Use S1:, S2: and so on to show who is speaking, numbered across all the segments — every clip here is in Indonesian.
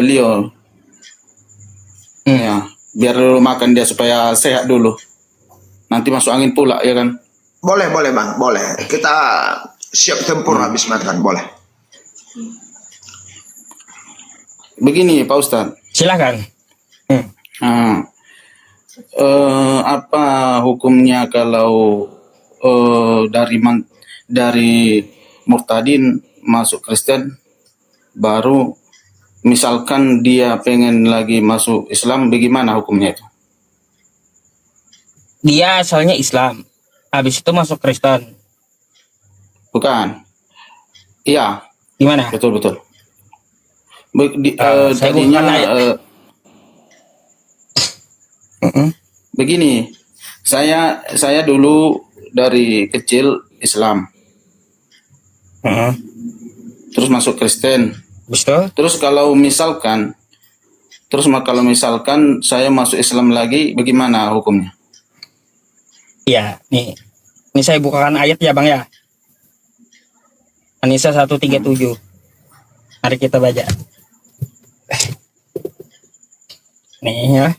S1: beliau. Ya, biar dulu makan dia supaya sehat dulu. Nanti masuk angin pula ya kan.
S2: Boleh Bang, boleh. Kita siap tempur habis makan, boleh.
S1: Begini Pak Ustadz.
S3: Silakan.
S1: Apa hukumnya kalau dari murtadin masuk Kristen, baru misalkan dia pengen lagi masuk Islam, bagaimana hukumnya itu?
S3: Dia asalnya Islam, habis itu masuk Kristen.
S1: Bukan? Iya.
S3: Gimana?
S1: Betul.
S3: Saya
S1: Tadinya begini, saya dulu dari kecil Islam, terus masuk Kristen.
S3: Betul.
S1: Terus kalau misalkan saya masuk Islam lagi, bagaimana hukumnya?
S3: Ya, nih saya bukakan ayat ya Bang ya. An-Nisa 137. Mari kita baca. Nih ya.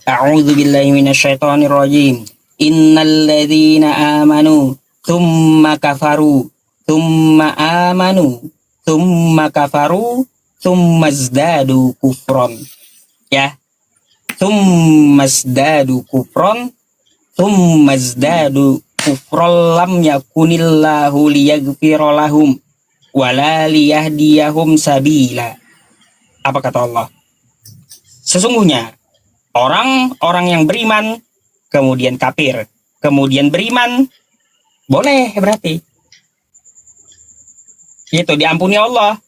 S3: A'udzu billahi minasyaitonir rajim. Innal ladzina amanu tsumma kafaru tsumma amanu tsumma kafaru tsumma zdadu kufron. Ya. Tsumma zdadu kufron tsumma zdadu kufron lam yakunillahu liyaghfira lahum wala liyahdiyahum sabila. Apa kata Allah? Sesungguhnya orang-orang yang beriman kemudian kafir, kemudian beriman, boleh berarti itu diampuni Allah.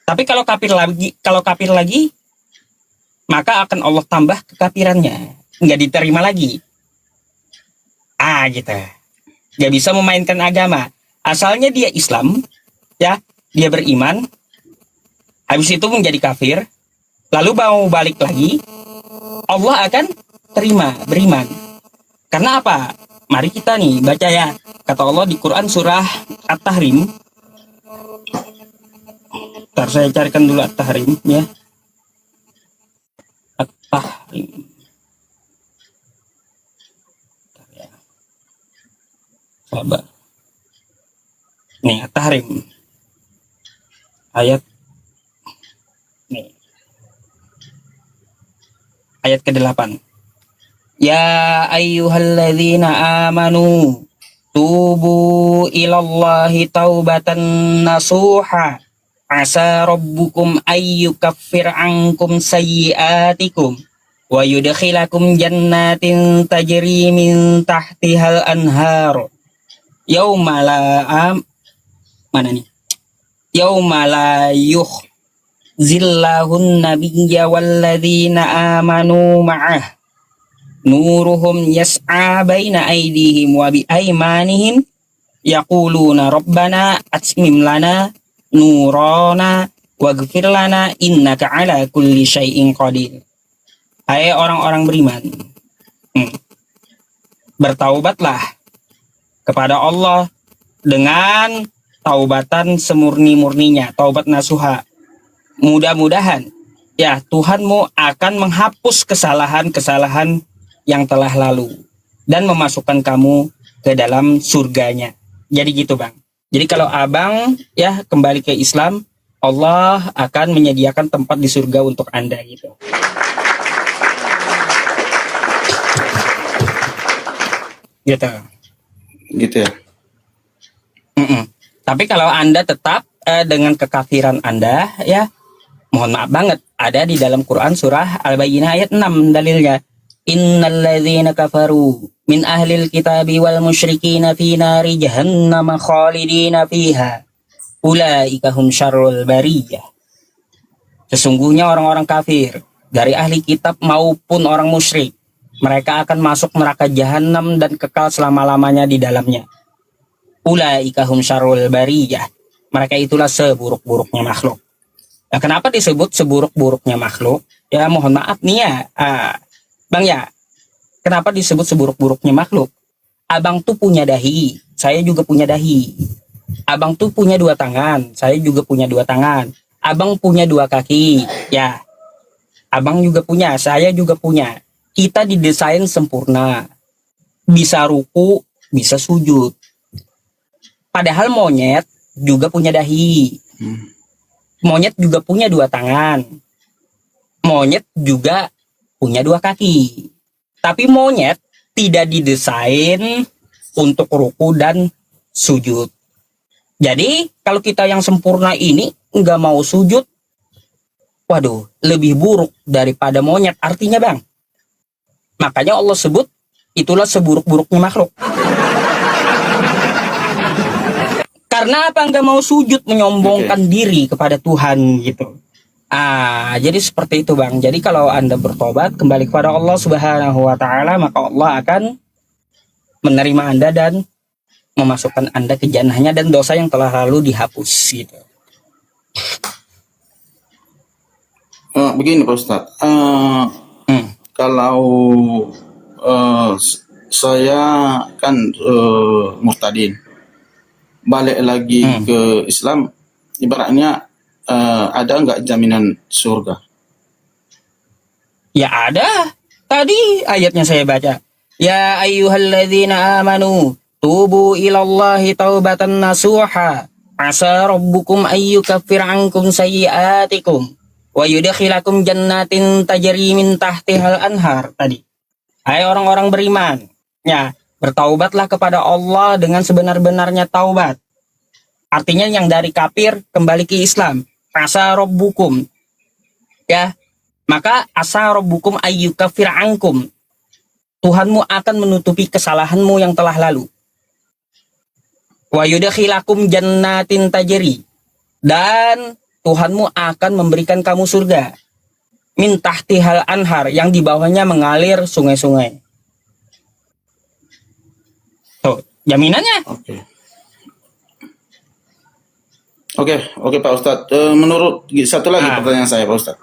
S3: Tapi kalau kafir lagi, maka akan Allah tambah kekafirannya, nggak diterima lagi. Gitu. Nggak bisa memainkan agama. Asalnya dia Islam, ya, dia beriman, habis itu menjadi kafir, lalu mau balik lagi, Allah akan terima beriman. Karena apa? Mari kita nih baca ya. Kata Allah di Quran surah At-Tahrim. Ntar saya carikan dulu At-Tahrim ya. At-Tahrim. Sabar. Nih At-Tahrim. Ayat nih. Ayat ke-8. Ya ayyuhalladzina amanu tubu ilallahi taubatan nasuha asa rabbukum ayyukaffir ankum sayyiatikum wa yudkhilakum jannatin tajri min tahtihal anhar yauma la zillahun nabiyya walladzina amanu ma'ah nuruhum yas'a baina aydihim wa bi aymanihim yaquluna rabbana atmim lana nurana waghfir lana innaka ala kulli syai'in qadir. Hai orang-orang beriman, bertaubatlah kepada Allah dengan taubatan semurni-murninya, taubat nasuha. Mudah-mudahan ya Tuhanmu akan menghapus kesalahan-kesalahan yang telah lalu dan memasukkan kamu ke dalam surganya. Jadi gitu Bang. Jadi kalau Abang ya kembali ke Islam, Allah akan menyediakan tempat di surga untuk Anda gitu. Gitu ya. Tapi kalau Anda tetap dengan kekafiran Anda ya, mohon maaf banget, ada di dalam Quran surah Al-Bayyinah ayat 6 dalilnya. Innalladzina kafaru min ahlil kitabi wal musyrikina fi nari jahannam khalidina fiha ulaika hum syarrul bariyah. Sesungguhnya orang-orang kafir dari ahli kitab maupun orang musyrik, mereka akan masuk neraka jahanam dan kekal selama-lamanya di dalamnya. Ulaika hum syarrul bariyah. Mereka itulah seburuk-buruknya makhluk. Nah, kenapa disebut seburuk-buruknya makhluk? Ya mohon maaf nih ya, Bang ya, kenapa disebut seburuk-buruknya makhluk? Abang tuh punya dahi, saya juga punya dahi. abang tuh punya dua tangan, saya juga punya dua tangan. Abang punya dua kaki, ya. Abang juga punya, saya juga punya. Kita didesain sempurna. Bisa ruku, bisa sujud. Padahal monyet juga punya dahi. Monyet juga punya dua tangan. Monyet juga punya dua kaki. Tapi monyet tidak didesain untuk ruku dan sujud. Jadi kalau kita yang sempurna ini nggak mau sujud, waduh, lebih buruk daripada monyet artinya bang. Makanya Allah sebut itulah seburuk-buruknya makhluk. Karena apa nggak mau sujud, menyombongkan diri kepada Tuhan gitu. Jadi seperti itu bang. Jadi kalau Anda bertobat kembali kepada Allah Subhanahu Wa Taala, maka Allah akan menerima Anda dan memasukkan Anda ke jannahnya dan dosa yang telah lalu dihapus gitu.
S1: Begini Pak Ustadz, kalau saya kan murtadin, balik lagi ke Islam, ibaratnya ada nggak jaminan surga?
S3: Ya ada. Tadi ayatnya saya baca. Ya ayyuhalladzina amanu tubu ilallahi taubatan nasuha asa rabbukum ayyukaffir ankum sayyiatikum wa yudkhilakum jannatin tajri min tahtihal anhar. Tadi hai orang-orang beriman, ya bertaubatlah kepada Allah dengan sebenar-benarnya taubat. Artinya yang dari kafir kembali ke Islam. Asa rabbukum, ya, maka asa rabbukum ayyukaffir ankum, Tuhanmu akan menutupi kesalahanmu yang telah lalu. Wa yudkhilakum jannatin tajri, dan Tuhanmu akan memberikan kamu surga. Min tahtihal anhar, yang di bawahnya mengalir sungai-sungai. Tuh, jaminannya.
S1: Oke Pak Ustadz. Menurut satu lagi pertanyaan saya Pak Ustadz.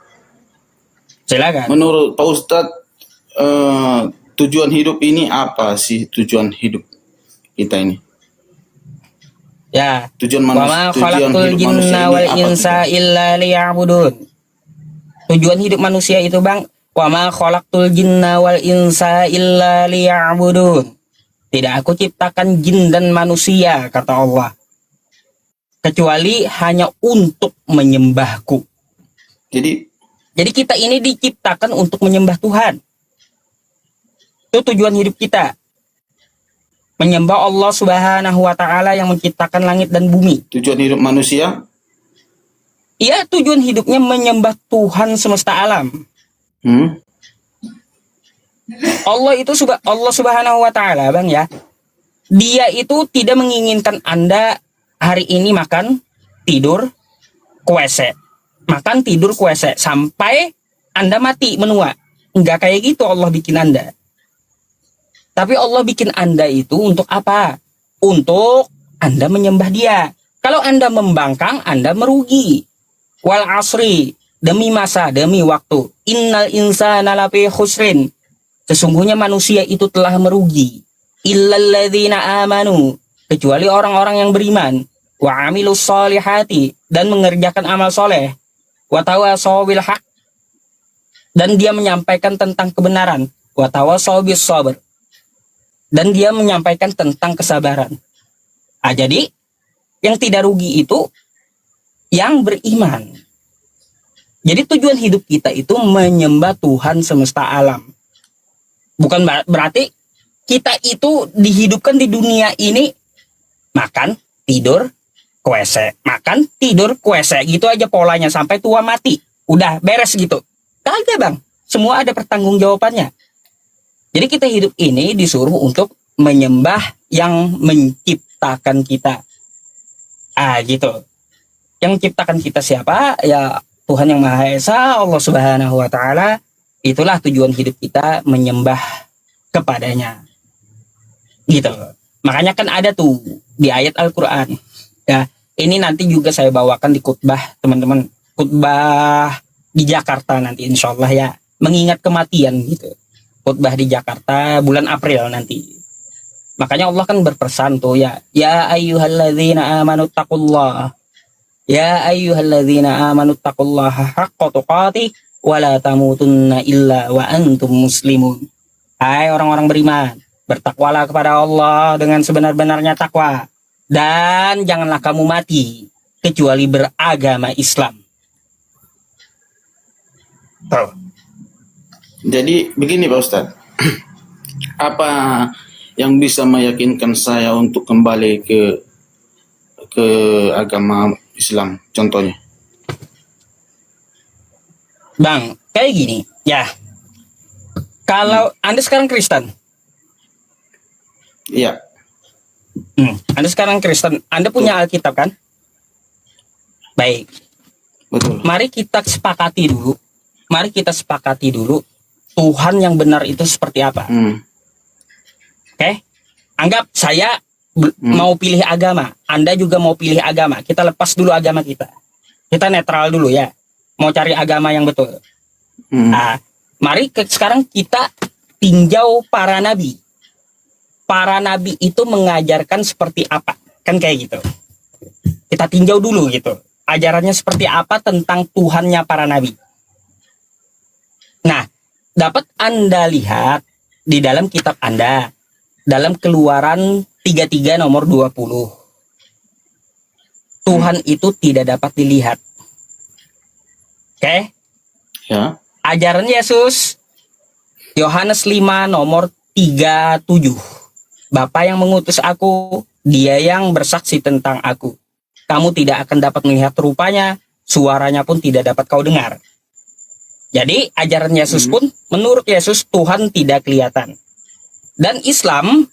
S3: Silakan.
S1: Menurut Pak Ustadz, tujuan hidup ini apa sih, tujuan hidup kita ini?
S3: Ya.
S1: Tujuan
S3: Wa ma khalaqtul jinna wal insa illa liya'budun. Tujuan hidup manusia itu bang, wa ma khalaqtul jinna wal insa illa liya'budun. Tidak aku ciptakan jin dan manusia, kata Allah, kecuali hanya untuk menyembahku. Jadi kita ini diciptakan untuk menyembah Tuhan. Itu tujuan hidup kita. Menyembah Allah Subhanahu Wa Taala yang menciptakan langit dan bumi. Tujuan hidup manusia? Iya, tujuan hidupnya menyembah Tuhan semesta alam. Allah Subhanahu Wa Taala bang ya, Dia itu tidak menginginkan Anda hari ini makan, tidur, kuese. Makan, tidur, kuese. Sampai Anda mati, menua. Enggak kayak gitu Allah bikin Anda. Tapi Allah bikin Anda itu untuk apa? Untuk Anda menyembah Dia. Kalau Anda membangkang, Anda merugi. Wal asri, demi masa, demi waktu. Innal insana lafi khusrin. Sesungguhnya manusia itu telah merugi. Illalladzina amanu, kecuali orang-orang yang beriman. Wa amilus solihati, dan mengerjakan amal soleh. Wa tawasaw bil haq, dan dia menyampaikan tentang kebenaran. Wa tawasaw bis sabr, dan dia menyampaikan tentang kesabaran. Jadi yang tidak rugi itu yang beriman. Jadi tujuan hidup kita itu menyembah Tuhan semesta alam. Bukan berarti kita itu dihidupkan di dunia ini makan, tidur, kuese, makan, tidur, kuese, gitu aja polanya sampai tua mati. Udah beres gitu. Kagak bang, semua ada pertanggungjawabannya. Jadi kita hidup ini disuruh untuk menyembah yang menciptakan kita. Gitu. Yang menciptakan kita siapa? Ya Tuhan yang Maha Esa, Allah Subhanahu Wa Taala. Itulah tujuan hidup kita, menyembah kepadanya. Gitu. Makanya kan ada tuh di ayat Al-Quran. Ya, ini nanti juga saya bawakan di khutbah teman-teman. Khutbah di Jakarta nanti insya Allah ya. Mengingat kematian gitu. Khutbah di Jakarta bulan April nanti. Makanya Allah kan berpesan tuh ya ayyuhalladzina amanu taqullah. Ya ayyuhalladzina amanu taqullaha haqqa tuqatih wa la tamutunna illa wa antum muslimun. Hai orang-orang beriman, bertakwalah kepada Allah dengan sebenar-benarnya takwa dan janganlah kamu mati kecuali beragama Islam. Tuh.
S1: Jadi begini Pak Ustadz, apa yang bisa meyakinkan saya untuk kembali ke agama Islam contohnya?
S3: Bang, kayak gini, ya. Kalau Anda sekarang Kristen,
S1: Iya,
S3: Anda sekarang Kristen, Anda punya Alkitab kan? Baik,
S1: betul.
S3: mari kita sepakati dulu Tuhan yang benar itu seperti apa. Oke? Anggap saya mau pilih agama, Anda juga mau pilih agama. Kita lepas dulu agama kita. Kita netral dulu ya. Mau cari agama yang betul. Nah, mari sekarang kita tinjau para nabi. Para nabi itu mengajarkan seperti apa? Kan kayak gitu. Kita tinjau dulu gitu. Ajarannya seperti apa tentang Tuhannya para nabi. Nah, dapat Anda lihat di dalam kitab Anda, dalam Keluaran 33 nomor 20. Tuhan itu tidak dapat dilihat. Oke?
S1: Ya.
S3: Ajaran Yesus, Yohanes 5 nomor 37. Bapa yang mengutus aku, dia yang bersaksi tentang aku. Kamu tidak akan dapat melihat rupanya, suaranya pun tidak dapat kau dengar. Jadi ajaran Yesus pun, menurut Yesus Tuhan tidak kelihatan. Dan Islam,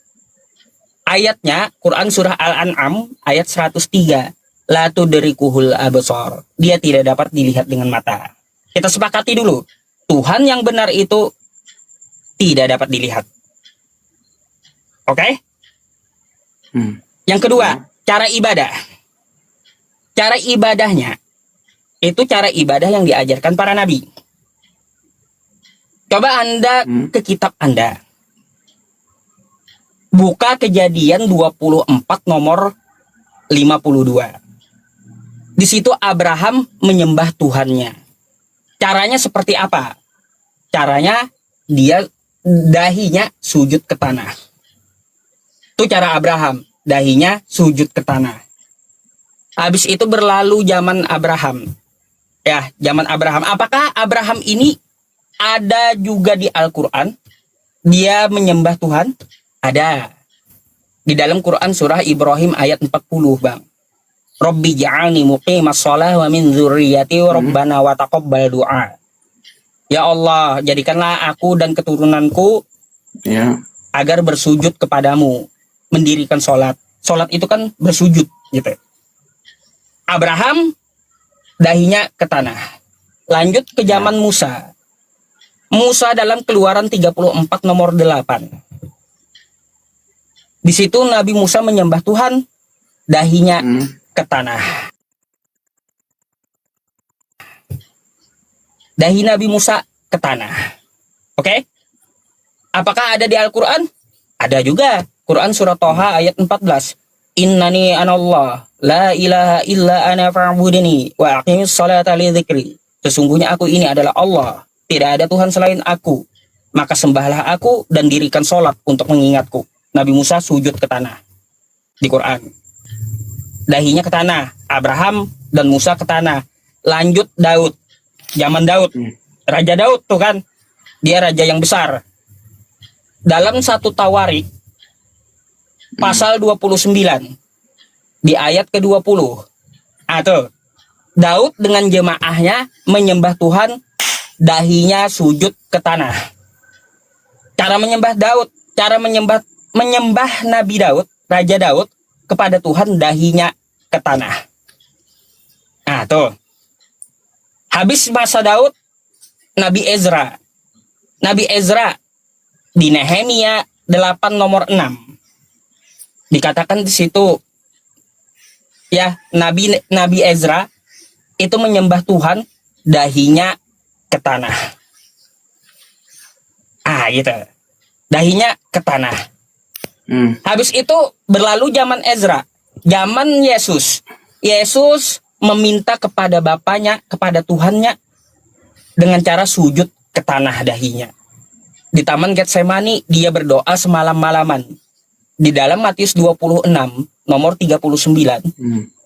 S3: ayatnya Quran surah Al-An'am ayat 103. La tudrikuhul absar. Dia tidak dapat dilihat dengan mata. Kita sepakati dulu. Tuhan yang benar itu tidak dapat dilihat. Oke? Yang kedua, cara ibadah. Cara ibadahnya itu cara ibadah yang diajarkan para nabi. Coba Anda ke kitab Anda. Buka Kejadian 24 nomor 52. Di situ Abraham menyembah Tuhannya. Caranya seperti apa? Caranya dia dahinya sujud ke tanah. Itu cara Abraham, dahinya sujud ke tanah. Habis itu berlalu zaman Abraham. Ya, zaman Abraham. Apakah Abraham ini ada juga di Al-Quran? Dia menyembah Tuhan? Ada. Di dalam Quran surah Ibrahim ayat 40, Bang. Rabbi ja'alni muqimas shalah wa min dzurriyyati rabbana wa taqabbal du'a. Ya Allah, jadikanlah aku dan keturunanku agar bersujud kepadamu, mendirikan sholat. Sholat itu kan bersujud gitu. Abraham dahinya ke tanah. Lanjut ke zaman Musa. Musa dalam Keluaran 34 nomor 8. Di situ Nabi Musa menyembah Tuhan, dahinya ke tanah. Dahi Nabi Musa ke tanah. Oke? Apakah ada di Al-Quran? Ada juga. Quran surah Toha ayat 14. Innani anallah, la ilaha illa ana fa'budini, wa aqimis salata li dzikri. Sesungguhnya aku ini adalah Allah, tidak ada Tuhan selain aku. Maka sembahlah aku dan dirikan sholat untuk mengingatku. Nabi Musa sujud ke tanah. Di Quran. Dahinya ke tanah. Abraham dan Musa ke tanah. Lanjut Daud. Zaman Daud. Raja Daud tuh kan. Dia raja yang besar. Dalam satu Tawarik. Pasal 29. Di ayat ke-20. Tuh. Daud dengan jemaahnya menyembah Tuhan. Dahinya sujud ke tanah. Cara menyembah Daud. Cara menyembah Nabi Daud. Raja Daud. Kepada Tuhan dahinya ke tanah. Nah tuh. Habis masa Daud, Nabi Ezra. Nabi Ezra di Nehemia 8 nomor 6. Dikatakan di situ ya, Nabi Ezra itu menyembah Tuhan dahinya ke tanah. Gitu. Dahinya ke tanah. Habis itu berlalu zaman Ezra, zaman Yesus. Yesus meminta kepada Bapaknya, kepada Tuhannya dengan cara sujud ke tanah dahinya. Di Taman Getsemani dia berdoa semalam-malaman. Di dalam Matius 26 nomor 39,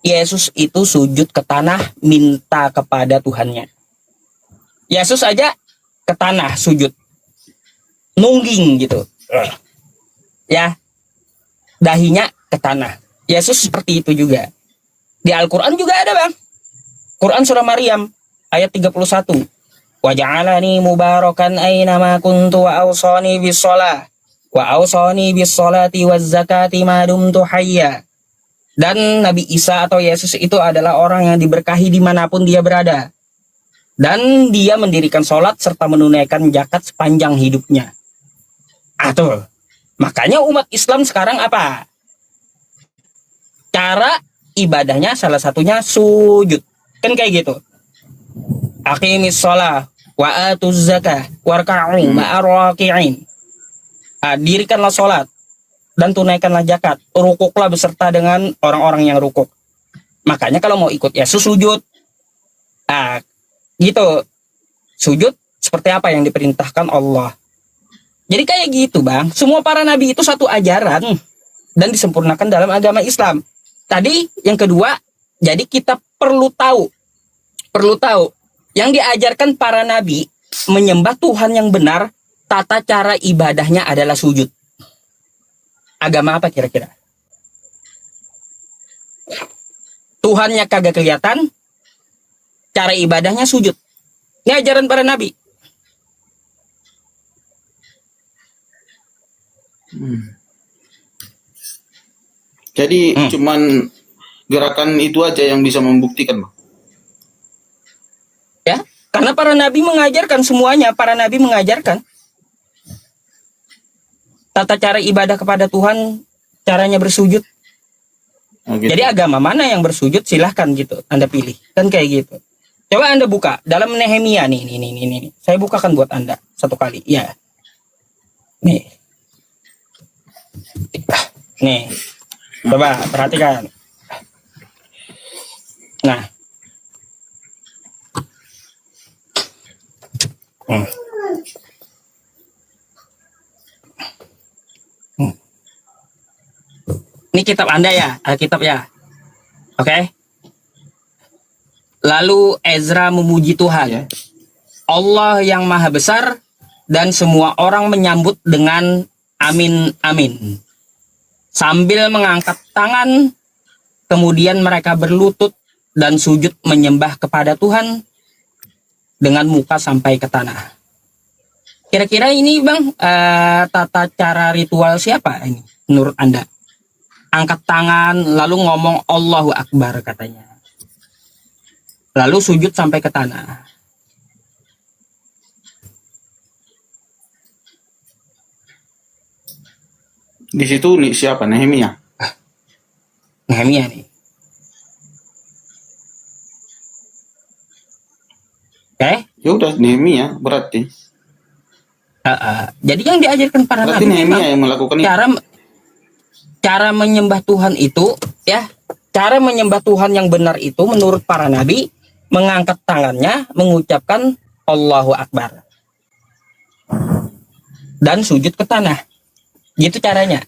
S3: Yesus itu sujud ke tanah minta kepada Tuhannya. Yesus aja ke tanah sujud. Nungging gitu. Ya. Dahinya ke tanah. Yesus seperti itu juga. Di Al-Quran juga ada, Bang. Quran surah Maryam ayat 31. Wa ja'alani mubarakan aynama kuntu wa awsani bis-shalah wa awsani bis-shalati waz-zakati ma dumtu hayya. Dan Nabi Isa atau Yesus itu adalah orang yang diberkahi dimanapun dia berada. Dan dia mendirikan sholat serta menunaikan zakat sepanjang hidupnya. Tuh. Makanya umat Islam sekarang apa? Cara ibadahnya salah satunya sujud. Kan kayak gitu. Aqimis shalah wa atuz zakah warka'u ma'ar raki'in. Dirikanlah sholat dan tunaikanlah zakat. Rukuklah beserta dengan orang-orang yang rukuk. Makanya kalau mau ikut Yesus sujud. Gitu. Sujud seperti apa yang diperintahkan Allah. Jadi kayak gitu, Bang. Semua para nabi itu satu ajaran dan disempurnakan dalam agama Islam. Tadi yang kedua, jadi kita perlu tahu yang diajarkan para nabi menyembah Tuhan yang benar, tata cara ibadahnya adalah sujud. Agama apa kira-kira? Tuhannya kagak kelihatan, cara ibadahnya sujud. Ini ajaran para nabi.
S1: Jadi cuman gerakan itu aja yang bisa membuktikan, Bang.
S3: Ya, karena para nabi mengajarkan semuanya, para nabi mengajarkan tata cara ibadah kepada Tuhan, caranya bersujud.
S1: Gitu.
S3: Jadi agama mana yang bersujud silahkan gitu, Anda pilih, kan kayak gitu. Coba Anda buka dalam Nehemia nih. Saya bukakan buat Anda satu kali, ya. Nih, coba perhatikan. Nah, ini kitab Anda ya, Alkitab ya, oke? Lalu Ezra memuji Tuhan,
S1: Ya.
S3: Allah yang maha besar, dan semua orang menyambut dengan amin, amin. Sambil mengangkat tangan, kemudian mereka berlutut dan sujud menyembah kepada Tuhan dengan muka sampai ke tanah. Kira-kira ini, Bang, tata cara ritual siapa ini menurut Anda? Angkat tangan, lalu ngomong Allahu Akbar katanya. Lalu sujud sampai ke tanah.
S1: Di situ nih siapa? Nehemia.
S3: Nehemia nih. Oke?
S1: Ya udah Nehemia berarti.
S3: Jadi yang diajarkan para
S1: Berarti
S3: nabi
S1: Nehemia yang melakukan itu.
S3: cara menyembah Tuhan itu, ya, cara menyembah Tuhan yang benar itu menurut para nabi mengangkat tangannya, mengucapkan Allahu Akbar dan sujud ke tanah. Gitu caranya.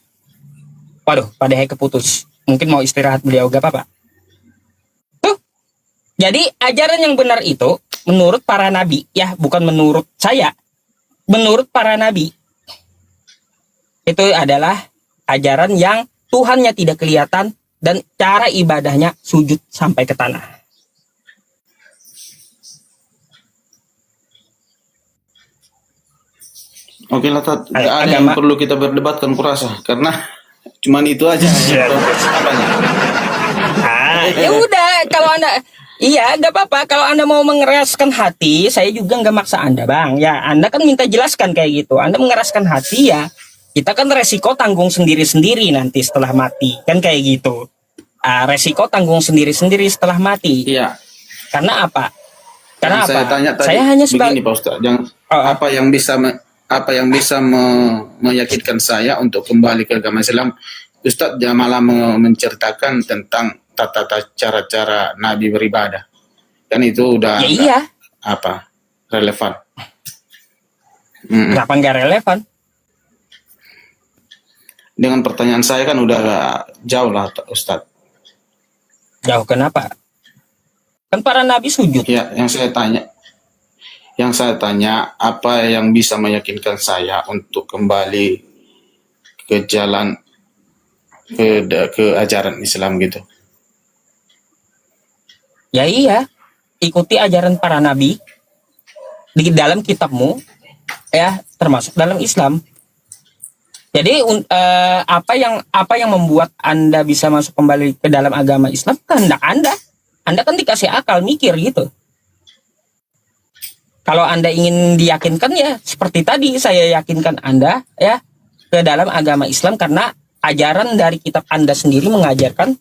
S3: Waduh, pada keputus. Mungkin mau istirahat beliau, gak apa-apa. Tuh. Jadi ajaran yang benar itu menurut para nabi, ya, bukan menurut saya. Menurut para nabi itu adalah ajaran yang Tuhannya tidak kelihatan dan cara ibadahnya sujud sampai ke tanah.
S1: Oke lah, Tat. Nggak ada yang perlu kita berdebatkan kurasa karena cuman itu aja.
S3: Ya udah, kalau Anda nggak apa-apa. Kalau Anda mau mengeraskan hati, saya juga nggak maksa Anda, Bang. Ya, Anda kan minta jelaskan kayak gitu. Anda mengeraskan hati ya, kita kan resiko tanggung sendiri-sendiri nanti setelah mati, kan kayak gitu. Resiko tanggung sendiri-sendiri setelah mati.
S1: Iya.
S3: Karena apa? Karena
S1: Saya
S3: apa?
S1: tanya tadi
S3: Saya hanya sebagai
S1: begini, Pak Ustaz. Apa yang bisa apa yang bisa meyakinkan saya untuk kembali ke agama Islam? Ustadz dia malah menceritakan tentang tata cara-cara Nabi beribadah. Kan itu udah
S3: Ya iya,
S1: apa relevan. Mm-mm.
S3: kenapa nggak relevan?
S1: Dengan pertanyaan saya kan udah jauh lah Ustadz.
S3: Jauh kenapa? Kan para nabi sujud.
S1: Ya, yang saya tanya apa yang bisa meyakinkan saya untuk kembali ke jalan ke ajaran Islam gitu.
S3: Ya iya, ikuti ajaran para nabi di dalam kitabmu, ya, termasuk dalam Islam. Jadi apa yang membuat Anda bisa masuk kembali ke dalam agama Islam? Kehendak Anda. Anda kan dikasih akal mikir gitu. Kalau Anda ingin diyakinkan, ya seperti tadi saya yakinkan Anda ya ke dalam agama Islam, karena ajaran dari kitab Anda sendiri mengajarkan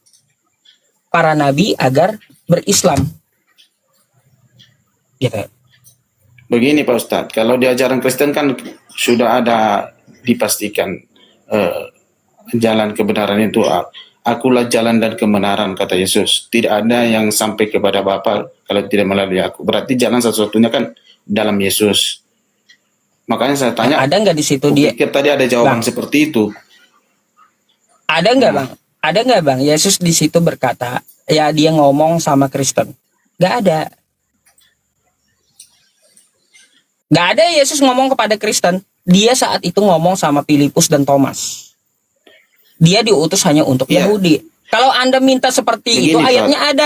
S3: para nabi agar berislam. Gitu.
S1: Begini Pak Ustadz, kalau di ajaran Kristen kan sudah ada dipastikan jalan kebenaran itu, akulah jalan dan kebenaran kata Yesus. Tidak ada yang sampai kepada Bapa kalau tidak melalui aku. Berarti jalan satu-satunya kan dalam Yesus. Makanya saya tanya,
S3: Ada nggak di situ dia?
S1: pikir tadi ada jawaban
S3: Bang,
S1: seperti itu.
S3: ada nggak bang? Ada nggak bang? Yesus di situ berkata, ya dia ngomong sama Kristen. Nggak ada. Nggak ada Yesus ngomong kepada Kristen. Dia saat itu ngomong sama Filipus dan Thomas. Dia diutus hanya untuk
S1: Iya.
S3: Yahudi. Kalau Anda minta seperti
S1: Begini,
S3: itu,
S1: Pak.
S3: ayatnya ada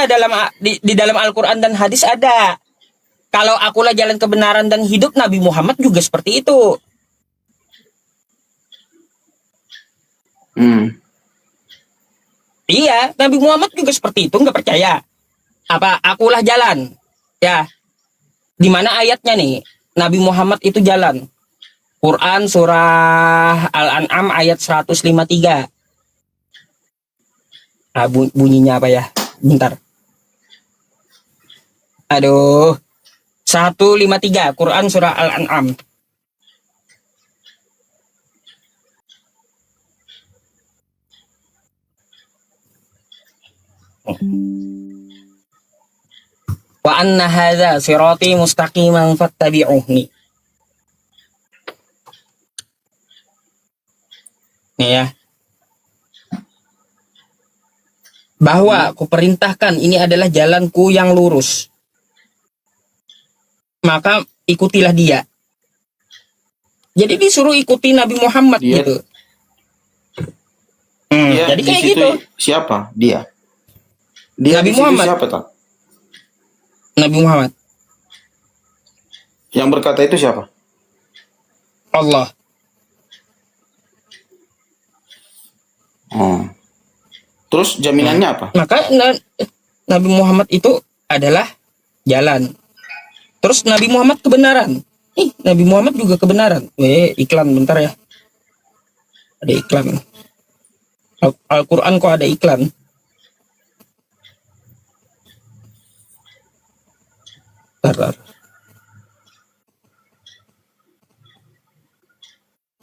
S3: di dalam Al-Quran dan hadis ada. Kalau akulah jalan kebenaran dan hidup, Nabi Muhammad juga seperti itu. Iya, Nabi Muhammad juga seperti itu, nggak percaya. Apa, akulah jalan. Ya, di mana ayatnya nih? Nabi Muhammad itu jalan. Quran surah Al-An'am ayat 153. Bunyinya apa ya? Bentar. Aduh. 153 Quran surah Al-An'am. Wa anna hadza sirati mustaqiman fattabi'uhni. Nih ya. Bahwa kuperintahkan ini adalah jalanku yang lurus. Maka ikutilah dia. Jadi disuruh ikuti Nabi Muhammad
S1: Dia-
S3: gitu.
S1: Dia
S3: Jadi
S1: di
S3: kayak
S1: situ
S3: gitu.
S1: siapa? Dia. Dia
S3: Nabi
S1: di situ
S3: Muhammad.
S1: siapa tak?
S3: Nabi Muhammad.
S1: Yang berkata itu siapa?
S3: Allah.
S1: Oh. Terus jaminannya apa?
S3: Maka Nabi Muhammad itu adalah jalan. Terus Nabi Muhammad kebenaran. Nabi Muhammad juga kebenaran. Iklan bentar ya. Ada iklan. Al-Quran kok ada iklan? Bentar.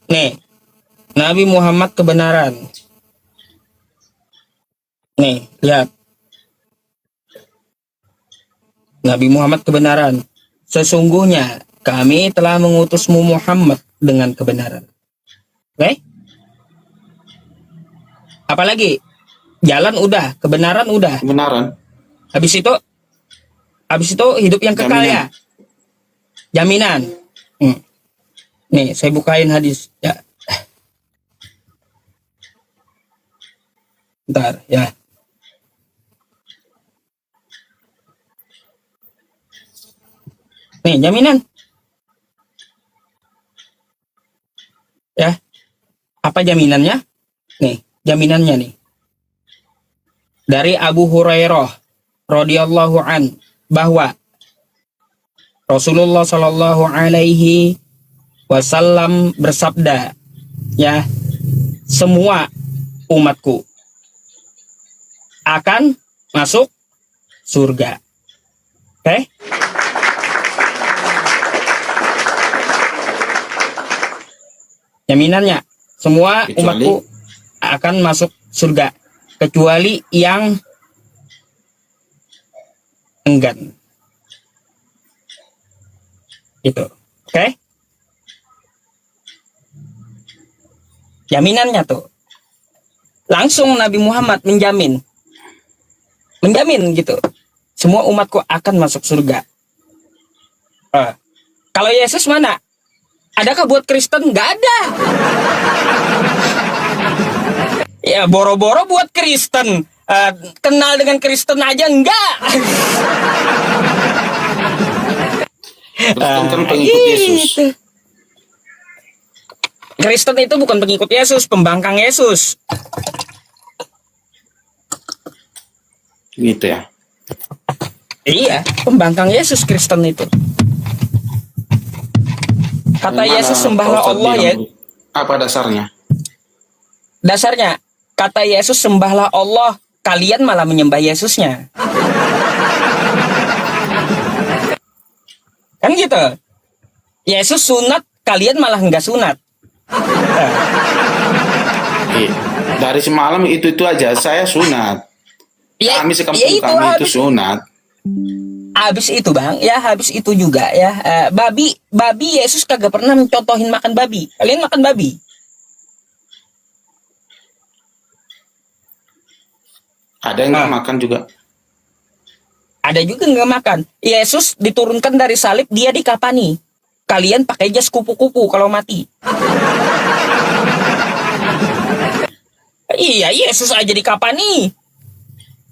S3: Nih, Nabi Muhammad kebenaran. Nih, lihat. Nabi Muhammad kebenaran. Sesungguhnya kami telah mengutusmu Muhammad dengan kebenaran. Oke? Apalagi? Jalan udah, kebenaran udah.
S1: Kebenaran.
S3: Habis itu hidup yang kekal
S1: Jaminan.
S3: ya. Jaminan. Nih, saya bukain hadis ya. Bentar ya. Nih, jaminan. Ya. Apa jaminannya? Nih, jaminannya nih. Dari Abu Hurairah radhiyallahu an bahwa Rasulullah Shallallahu alaihi wasallam bersabda, ya, semua umatku akan masuk surga. Oke? Jaminannya semua
S1: Kecuali?
S3: umatku akan masuk surga kecuali yang enggan. Gitu. Oke? Jaminannya tuh. Langsung Nabi Muhammad menjamin gitu. Semua umatku akan masuk surga. Kalau Yesus mana? Adakah buat Kristen? Nggak ada. Ya boro-boro buat Kristen. Kenal dengan Kristen aja enggak.
S1: Kristen kan pengikut Yesus.
S3: Gitu. Kristen itu bukan pengikut Yesus, pembangkang Yesus.
S1: Gitu ya.
S3: Iya, pembangkang Yesus Kristen itu. Kata
S1: Yang mana
S3: Yesus sembahlah
S1: Pak Ustadz
S3: Allah ya.
S1: bilang, apa dasarnya?
S3: Dasarnya kata Yesus sembahlah Allah, kalian malah menyembah Yesusnya. Kan gitu. Yesus sunat, kalian malah enggak sunat.
S1: Dari semalam itu aja saya sunat.
S3: Ya,
S1: Kami sekampung
S3: ya itu
S1: kami itu
S3: habis,
S1: sunat.
S3: habis itu bang, ya habis itu juga ya. Babi Yesus kagak pernah mencontohin makan babi. Kalian makan babi?
S1: Ada yang nggak makan juga.
S3: Ada juga nggak makan. Yesus diturunkan dari salib, dia dikapani. Kalian pakai jas kupu-kupu kalau mati. Iya, Yesus aja dikapani.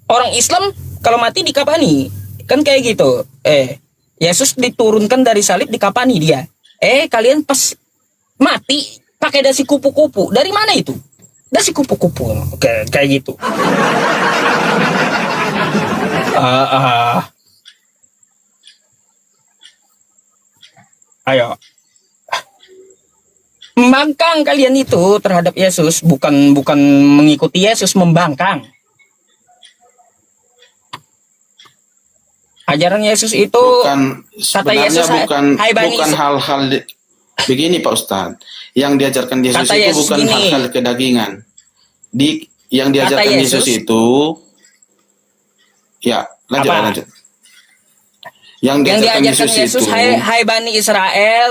S3: Orang Islam kalau mati dikapani. Kan kayak gitu. Yesus diturunkan dari salib, dikapani dia. Kalian pas mati pakai dasi kupu-kupu. Dari mana itu? Dasi kupu-kupu. Oke, kayak gitu. Ayo. Membangkang kalian itu terhadap Yesus, bukan mengikuti Yesus, membangkang. Ajaran Yesus itu
S1: Bukan
S3: kata
S1: sebenarnya
S3: Yesus, hai Bani
S1: bukan hal-hal begini Pak Ustadz. Yang diajarkan Yesus
S3: Kata
S1: itu
S3: Yesus
S1: bukan
S3: gini.
S1: hal-hal kedagingan. Yang diajarkan
S3: Kata
S1: Yesus
S3: Yesus.
S1: itu ya lanjut.
S3: Apa?
S1: lanjut. Yang
S3: yang
S1: diajarkan
S3: diajarkan Yesus,
S1: itu
S3: hai Bani Israel,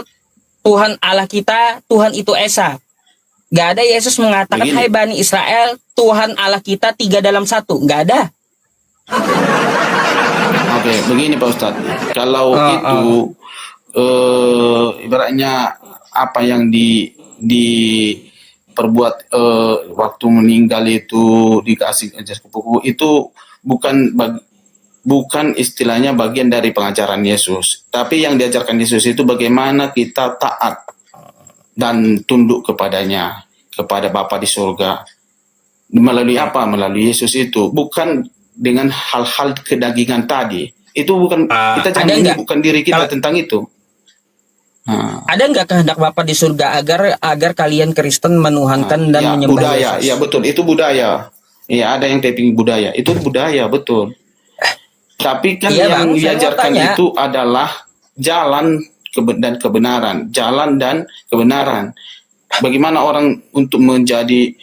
S3: Tuhan Allah kita, Tuhan itu Esa. Gak ada Yesus mengatakan,
S1: Begini.
S3: hai Bani Israel, Tuhan Allah kita 3 dalam 1. Gak ada.
S1: Oke, begini Pak Ustadz. Kalau itu ibaratnya apa yang diperbuat waktu meninggal itu dikasih jas kupu-kupu itu bukan istilahnya bagian dari pengajaran Yesus. Tapi yang diajarkan Yesus itu bagaimana kita taat dan tunduk kepadanya, kepada Bapa di surga. Melalui apa? Melalui Yesus itu. Bukan dengan hal-hal kedagingan tadi. Itu bukan, kita
S3: ada
S1: jangan
S3: nggak?
S1: bukan diri kita
S3: Kalau-
S1: tentang itu.
S3: Ada nggak kehendak Bapa di surga agar kalian Kristen menuhankan dan
S1: Ya,
S3: menyembah
S1: budaya,
S3: Yesus?
S1: ya betul, itu budaya. Ya, ada yang taping budaya, itu budaya, betul. Tapi kan
S3: Iya,
S1: yang
S3: Bang, saya mau
S1: diajarkan
S3: tanya.
S1: itu adalah jalan dan kebenaran, jalan dan kebenaran. Bagaimana orang untuk menjadi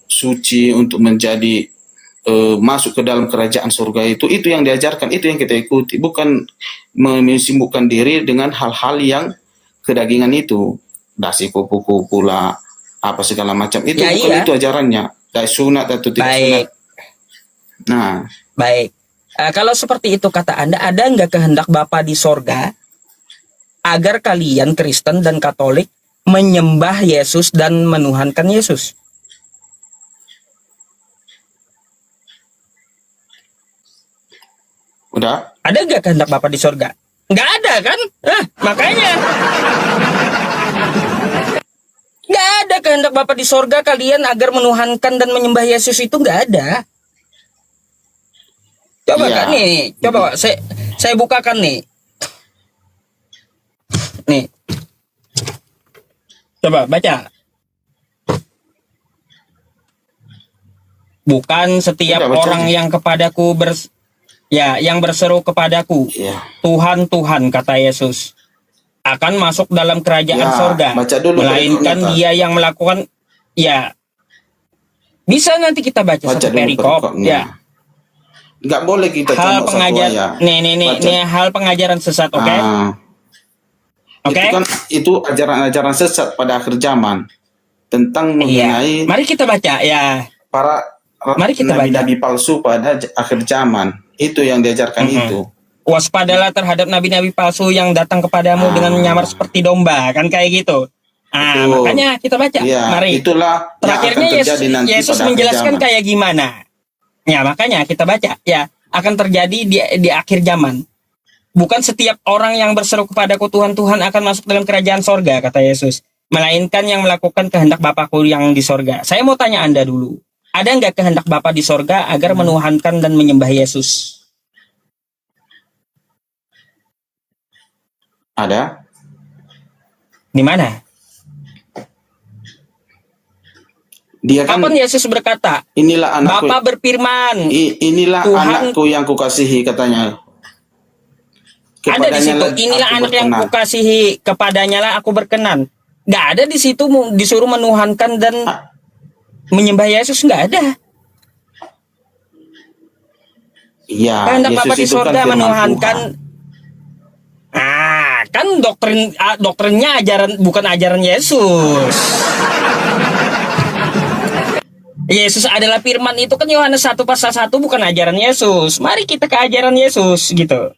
S1: suci, untuk menjadi masuk ke dalam kerajaan surga itu yang diajarkan, itu yang kita ikuti, bukan menyibukkan diri dengan hal-hal yang kedagingan itu, dasi kupu-kupu lah, apa segala macam itu,
S3: Ya,
S1: bukan
S3: iya.
S1: itu ajarannya, dari sunat atau tidak sunat.
S3: Baik.
S1: Nah,
S3: Baik. Kalau seperti itu kata Anda, ada nggak kehendak Bapa di sorga agar kalian Kristen dan Katolik menyembah Yesus dan menuhankan Yesus?
S1: udah.
S3: Ada nggak kehendak Bapa di sorga? Nggak ada kan? Makanya. Nggak ada kehendak Bapa di sorga kalian agar menuhankan dan menyembah Yesus, itu nggak ada. Coba
S1: Iya.
S3: kan nih, coba saya bukakan nih. Nih. Coba baca. Bukan setiap
S1: Udah, baca
S3: orang
S1: aja.
S3: yang kepadaku yang berseru kepadaku,
S1: Iya.
S3: Tuhan, Tuhan, kata Yesus, akan masuk dalam kerajaan
S1: Ya,
S3: sorga,
S1: baca dulu
S3: melainkan
S1: perikopnya, Tat.
S3: dia yang melakukan, ya bisa nanti kita baca
S1: Baca
S3: satu
S1: dulu
S3: perikop,
S1: perikopnya.
S3: ya.
S1: Nggak boleh kita
S3: Hal
S1: cuma satu
S3: pengajar,
S1: ayat.
S3: nih,
S1: Baca.
S3: hal pengajaran sesat, oke? Oke?
S1: Itu ajaran-ajaran sesat pada akhir zaman tentang
S3: Iya.
S1: mengenai
S3: Mari kita baca, ya.
S1: para
S3: Mari kita
S1: nabi-nabi palsu pada akhir zaman. Itu yang diajarkan itu.
S3: Waspadalah terhadap nabi-nabi palsu yang datang kepadamu dengan menyamar seperti domba, kan kayak gitu.
S1: Betul.
S3: Makanya kita baca.
S1: Iya,
S3: Mari.
S1: itulah yang akan
S3: Terakhirnya
S1: terjadi nanti
S3: Yesus
S1: pada akhir
S3: menjelaskan
S1: zaman.
S3: kayak gimana. Ya, makanya kita baca. Ya, akan terjadi di akhir zaman. Bukan setiap orang yang berseru kepadaku Tuhan, Tuhan akan masuk dalam kerajaan sorga, kata Yesus. Melainkan yang melakukan kehendak Bapakku yang di sorga. Saya mau tanya Anda dulu. Ada nggak kehendak Bapa di sorga agar menuhankan dan menyembah Yesus?
S1: Ada?
S3: Di mana?
S1: Dia kan
S3: Kapan Yesus berkata,
S1: inilah anakku.
S3: Bapa berfirman,
S1: Inilah
S3: Tuhan-
S1: anakku yang kukasihi, katanya.
S3: ada di situ,
S1: Kepadanya
S3: inilah
S1: aku
S3: anak yang
S1: berkenan.
S3: kukasihi, kepadanya lah aku berkenan. Nggak ada di situ disuruh menuhankan dan menyembah Yesus, nggak ada.
S1: Iya,
S3: Kehendak
S1: Yesus
S3: Bapa di
S1: itu kan
S3: sorga
S1: firman
S3: menuhankan.
S1: Tuhan.
S3: Kan doktrinnya bukan ajaran Yesus. Yesus adalah firman, itu kan Yohanes 1 pasal 1, bukan ajaran Yesus. Mari kita ke ajaran Yesus gitu.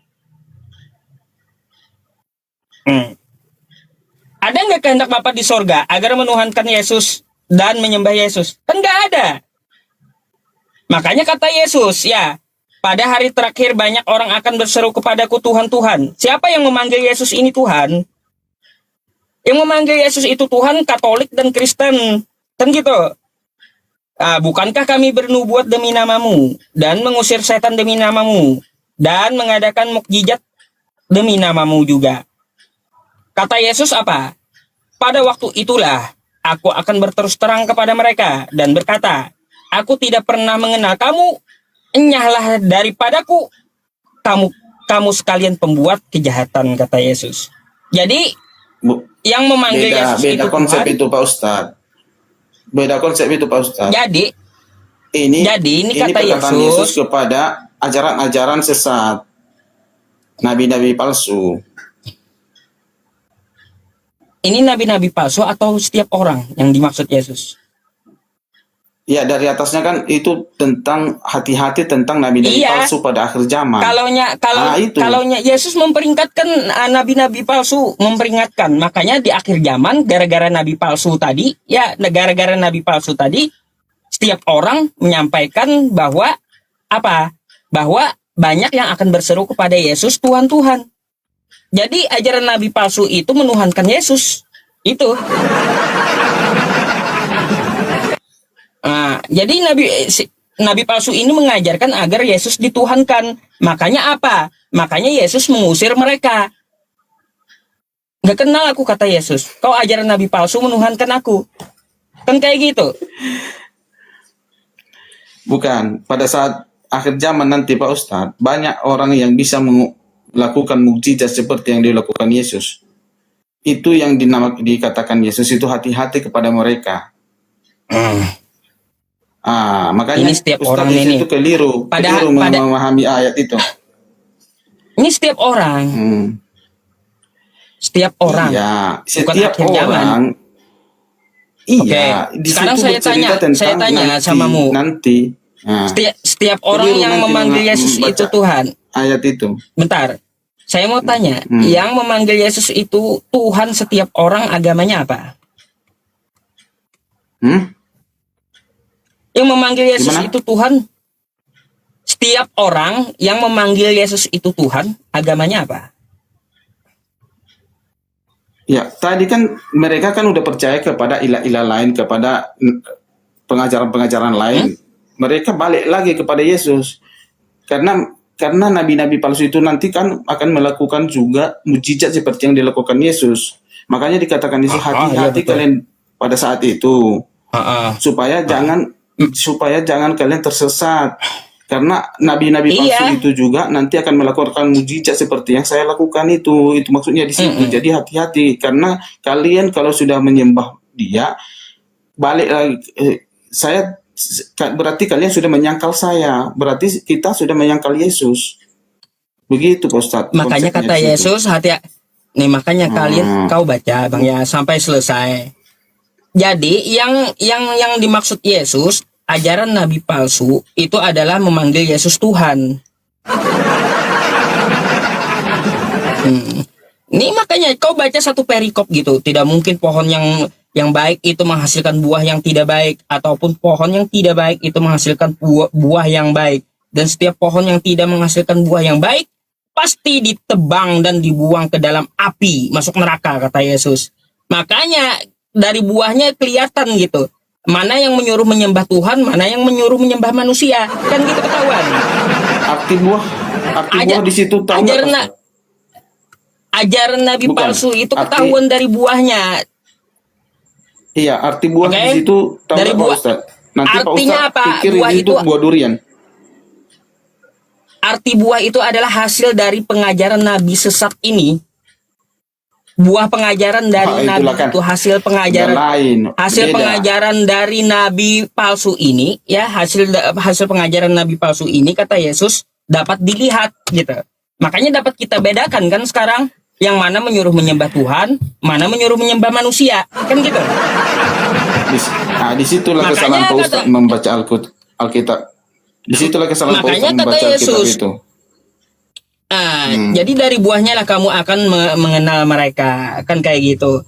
S3: Ada nggak kehendak Bapa di sorga agar menuhankan Yesus dan menyembah Yesus? Kan nggak ada. Makanya kata Yesus, ya, pada hari terakhir banyak orang akan berseru kepadaku Tuhan, Tuhan. Siapa yang memanggil Yesus ini Tuhan? Yang memanggil Yesus itu Tuhan Katolik dan Kristen. Kan gitu. Bukankah kami bernubuat demi namamu dan mengusir setan demi namamu dan mengadakan mukjizat demi namamu juga? Kata Yesus apa? Pada waktu itulah aku akan berterus terang kepada mereka dan berkata, aku tidak pernah mengenal kamu, enyahlah daripadaku, kamu sekalian pembuat kejahatan, kata Yesus. Jadi yang memanggil Yesus
S1: beda
S3: itu
S1: konsep
S3: Tuhan.
S1: itu, Pak Ustadz. Beda konsep itu, Pak Ustadz.
S3: Jadi
S1: ini
S3: kata
S1: perkataan
S3: Yesus
S1: kepada ajaran-ajaran sesat, nabi-nabi palsu.
S3: ini nabi-nabi palsu atau setiap orang yang dimaksud Yesus?
S1: Ya, dari atasnya kan itu tentang hati-hati tentang nabi-nabi
S3: Iya.
S1: palsu pada akhir zaman. Itu.
S3: Kalaunya Yesus memperingatkan nabi-nabi palsu, memperingatkan. Makanya di akhir zaman gara-gara nabi palsu tadi, setiap orang menyampaikan bahwa apa? Bahwa banyak yang akan berseru kepada Yesus Tuhan, Tuhan. Jadi ajaran nabi palsu itu menuhankan Yesus. Itu. Jadi nabi palsu ini mengajarkan agar Yesus dituhankan. Makanya apa? Makanya Yesus mengusir mereka. Gak kenal aku, kata Yesus. Kau ajaran nabi palsu menuhankan aku. Kan kayak gitu.
S1: Bukan. Pada saat akhir zaman nanti, Pak Ustadz, banyak orang yang bisa melakukan mukjizat seperti yang dilakukan Yesus. Itu yang dikatakan Yesus itu hati-hati kepada mereka. Makanya
S3: ini setiap
S1: Ustadz
S3: orang
S1: di situ
S3: ini
S1: keliru memahami ayat itu.
S3: Ini setiap orang. Setiap orang.
S1: Iya,
S3: Bukan
S1: setiap
S3: akhir zaman.
S1: orang. Iya, di
S3: Sekarang
S1: situ bercerita
S3: saya tanya
S1: nanti,
S3: samamu.
S1: Nanti.
S3: Setiap orang
S1: Keliru
S3: yang
S1: nanti
S3: memanggil Yesus
S1: membaca
S3: itu Tuhan.
S1: Ayat itu.
S3: Bentar. Saya mau tanya, yang memanggil Yesus itu Tuhan, setiap orang agamanya apa? Yang memanggil Yesus
S1: Gimana?
S3: itu Tuhan. Setiap orang yang memanggil Yesus itu Tuhan, agamanya apa?
S1: Ya, tadi kan mereka kan udah percaya kepada ilah-ilah lain, kepada pengajaran-pengajaran lain. Mereka balik lagi kepada Yesus. Karena nabi-nabi palsu itu nanti kan akan melakukan juga mujizat seperti yang dilakukan Yesus. Makanya dikatakan Yesus hati-hati
S3: iya, betul.
S1: kalian pada saat itu. Supaya jangan kalian tersesat. Karena nabi-nabi palsu
S3: Iya.
S1: itu juga nanti akan melakukan mujizat seperti yang saya lakukan itu. Itu maksudnya di situ. Jadi hati-hati karena kalian kalau sudah menyembah dia, balik lagi berarti kalian sudah menyangkal saya. Berarti kita sudah menyangkal Yesus. Begitu Pak Ustadz.
S3: Makanya
S1: konsepnya
S3: kata
S1: di situ.
S3: Yesus nih makanya kalian kau baca Bang ya sampai selesai. Jadi yang dimaksud Yesus, ajaran nabi palsu itu adalah memanggil Yesus Tuhan. Nih makanya kau baca satu perikop gitu, tidak mungkin pohon yang baik itu menghasilkan buah yang tidak baik, ataupun pohon yang tidak baik itu menghasilkan buah yang baik. Dan setiap pohon yang tidak menghasilkan buah yang baik pasti ditebang dan dibuang ke dalam api, masuk neraka kata Yesus. Makanya dari buahnya kelihatan gitu, mana yang menyuruh menyembah Tuhan, mana yang menyuruh menyembah manusia, kan gitu ketahuan.
S1: Arti buah di situ tahu nggak,
S3: ajaran
S1: Pak Ustadz?
S3: ajaran nabi
S1: Bukan.
S3: palsu itu
S1: Arti-
S3: ketahuan dari buahnya.
S1: Iya, arti buah
S3: Oke.
S1: di situ tahu
S3: Dari
S1: nggak, Pak
S3: buah-
S1: Ustadz? Nanti Pak
S3: artinya
S1: Ustadz
S3: apa?
S1: pikir
S3: Buah
S1: itu
S3: itu-
S1: buah durian.
S3: Arti buah itu adalah hasil dari pengajaran nabi sesat ini. Buah pengajaran dari
S1: Ah,
S3: nabi
S1: itulah kan.
S3: itu hasil pengajaran
S1: Udah lain.
S3: hasil
S1: Beda.
S3: pengajaran dari nabi palsu ini, ya, hasil pengajaran nabi palsu ini kata Yesus dapat dilihat gitu. Makanya dapat kita bedakan kan sekarang, yang mana menyuruh menyembah Tuhan, mana menyuruh menyembah manusia, kan gitu.
S1: Disitulah
S3: Makanya
S1: kesalahan Pak
S3: kata-
S1: Ustadz membaca Alkitab. Disitulah kesalahan Pak
S3: Makanya
S1: Ustadz membaca
S3: kata
S1: Alkitab
S3: Yesus,
S1: itu.
S3: Jadi dari buahnya lah kamu akan mengenal mereka, kan kayak gitu.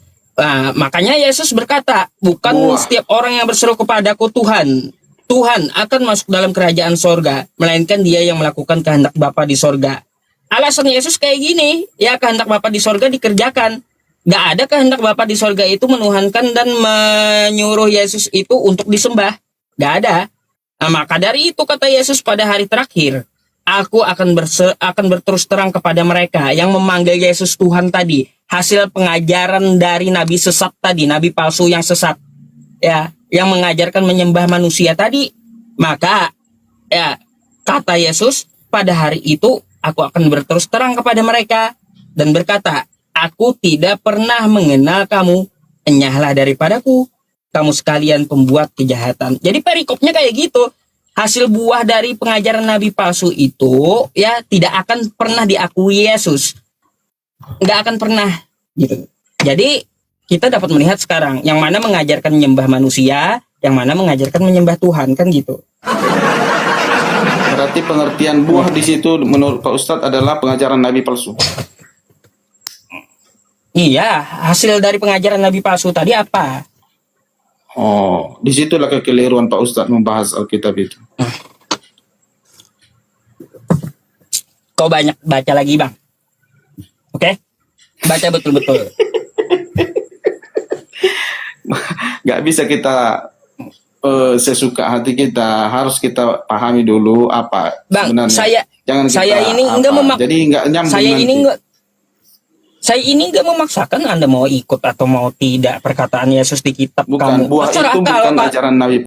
S3: Makanya Yesus berkata, bukan
S1: Buah.
S3: setiap orang yang berseru kepadaku Tuhan akan masuk dalam kerajaan sorga, melainkan dia yang melakukan kehendak Bapa di sorga. Alasan Yesus kayak gini, ya kehendak Bapa di sorga dikerjakan. Gak ada kehendak Bapa di sorga itu menuhankan dan menyuruh Yesus itu untuk disembah. Gak ada. Nah, maka dari itu kata Yesus pada hari terakhir, aku akan berterus terang kepada mereka yang memanggil Yesus Tuhan tadi, hasil pengajaran dari nabi sesat tadi, nabi palsu yang sesat, ya, yang mengajarkan menyembah manusia tadi. Maka, ya, kata Yesus, pada hari itu aku akan berterus terang kepada mereka dan berkata, aku tidak pernah mengenal kamu, enyahlah daripadaku, kamu sekalian pembuat kejahatan. Jadi perikopnya kayak gitu. Hasil buah dari pengajaran nabi palsu itu ya tidak akan pernah diakui Yesus, nggak akan pernah gitu. Jadi kita dapat melihat sekarang yang mana mengajarkan menyembah manusia, yang mana mengajarkan menyembah Tuhan, kan gitu.
S1: Berarti pengertian buah di situ menurut Pak Ustadz adalah pengajaran nabi palsu.
S3: Iya, hasil dari pengajaran nabi palsu tadi apa?
S1: Oh, disitulah kekeliruan Pak Ustadz membahas Alkitab itu.
S3: Kau banyak baca lagi Bang, oke? Baca betul-betul.
S1: Gak bisa kita sesuka hati kita, harus kita pahami dulu apa
S3: Bang,
S1: sebenarnya. Jangan
S3: saya
S1: kita
S3: ini enggak
S1: jadi nggak nyambung
S3: Saya ini enggak memaksakan Anda mau ikut atau mau tidak perkataan Yesus di kitab
S1: Bukan,
S3: kamu.
S1: buah
S3: Terserah
S1: itu
S3: kalau
S1: bukan
S3: Pak.
S1: ajaran Nabi